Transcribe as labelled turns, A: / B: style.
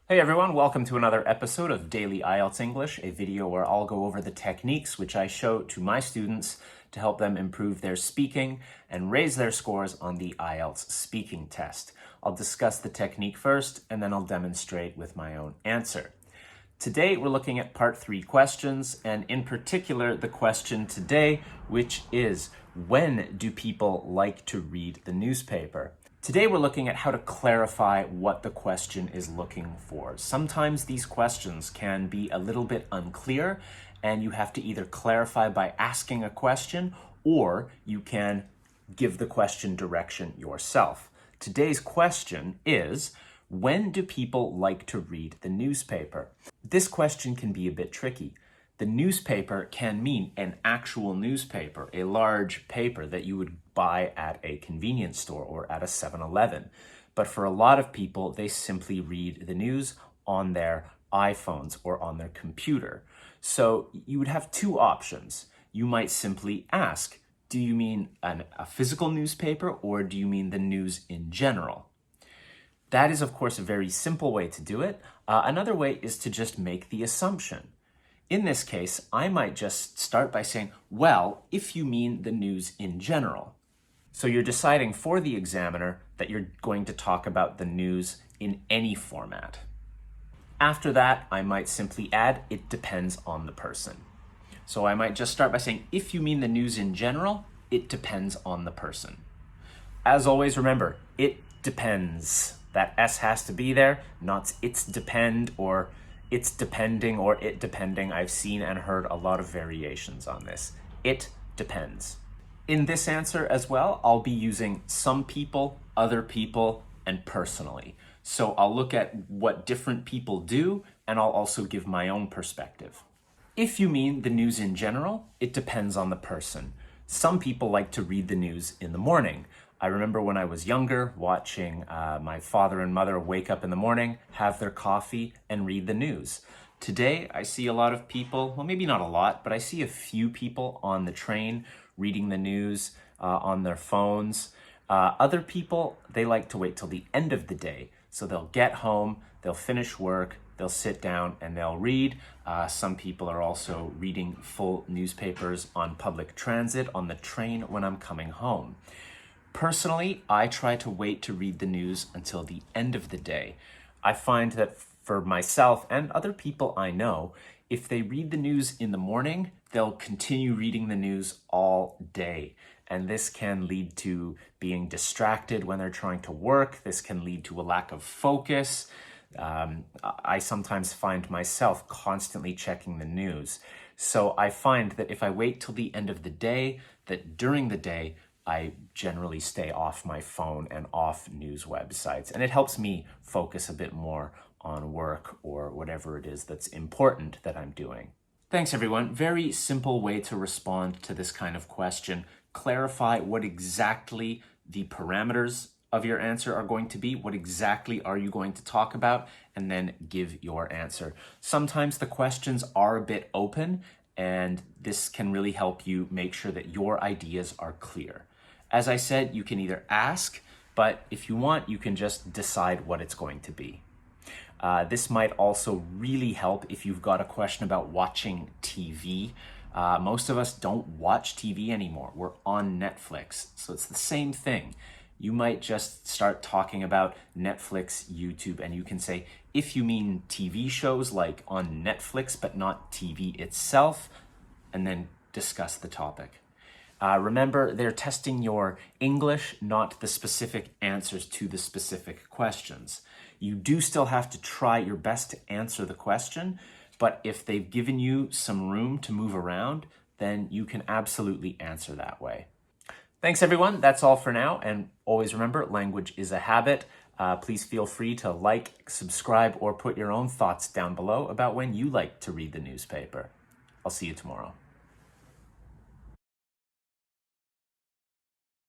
A: Hey everyone, welcome to another episode of Daily IELTS English, a video where I'll go over the techniques which I show to my students to help them improve their speaking and raise their scores on the IELTS speaking test. I'll discuss the technique first and then I'll demonstrate with my own answer. Today we're looking at part 3 questions, and in particular the question today, which is, when do people like to read the newspaper? Today we're looking at how to clarify what the question is looking for. Sometimes these questions can be a little bit unclear, and you have to either clarify by asking a question or you can give the question direction yourself. Today's question is, when do people like to read the newspaper? This question can be a bit tricky. The newspaper can mean an actual newspaper, a large paper that you would buy at a convenience store or at a 7-Eleven. But for a lot of people, they simply read the news on their iPhones or on their computer. So you would have two options. You might simply ask, do you mean a physical newspaper or do you mean the news in general? That is, of course, a very simple way to do it. Another way is to just make the assumption. In this case, I might just start by saying, well, if you mean the news in general. So you're deciding for the examiner that you're going to talk about the news in any format. After that, I might simply add, it depends on the person. So I might just start by saying, if you mean the news in general, it depends on the person. As always, remember, it depends. That S has to be there, not it's depend or it's depending or it depending. I've seen and heard a lot of variations on this. It depends. In this answer as well, I'll be using some people, other people, and personally. So I'll look at what different people do, and I'll also give my own perspective. If you mean the news in general, it depends on the person. Some people like to read the news in the morning. I remember when I was younger watching my father and mother wake up in the morning, have their coffee, and read the news. Today, I see a lot of people, well, maybe not a lot, but I see a few people on the train reading the news on their phones. Other people, they like to wait till the end of the day. So they'll get home, they'll finish work, they'll sit down and they'll read. Some people are also reading full newspapers on public transit, on the train when I'm coming home. Personally, I try to wait to read the news until the end of the day. I find that for myself and other people I know, if they read the news in the morning, they'll continue reading the news all day. And this can lead to being distracted when they're trying to work. This can lead to a lack of focus. I sometimes find myself constantly checking the news. So I find that if I wait till the end of the day, that during the day, I generally stay off my phone and off news websites. And it helps me focus a bit more on work or whatever it is that's important that I'm doing. Thanks, everyone. Very simple way to respond to this kind of question. Clarify what exactly the parameters of your answer are going to be. What exactly are you going to talk about? And then give your answer. Sometimes the questions are a bit open, and this can really help you make sure that your ideas are clear. As I said, you can either ask, but if you want, you can just decide what it's going to be. This might also really help if you've got a question about watching TV. Most of us don't watch TV anymore. We're on Netflix, so it's the same thing. You might just start talking about Netflix, YouTube, and you can say, if you mean TV shows like on Netflix, but not TV itself, and then discuss the topic. Remember, they're testing your English, not the specific answers to the specific questions. You do still have to try your best to answer the question, but if they've given you some room to move around, then you can absolutely answer that way. Thanks, everyone. That's all for now. And always remember, language is a habit. Please feel free to like, subscribe, or put your own thoughts down below about when you like to read the newspaper. I'll see you tomorrow.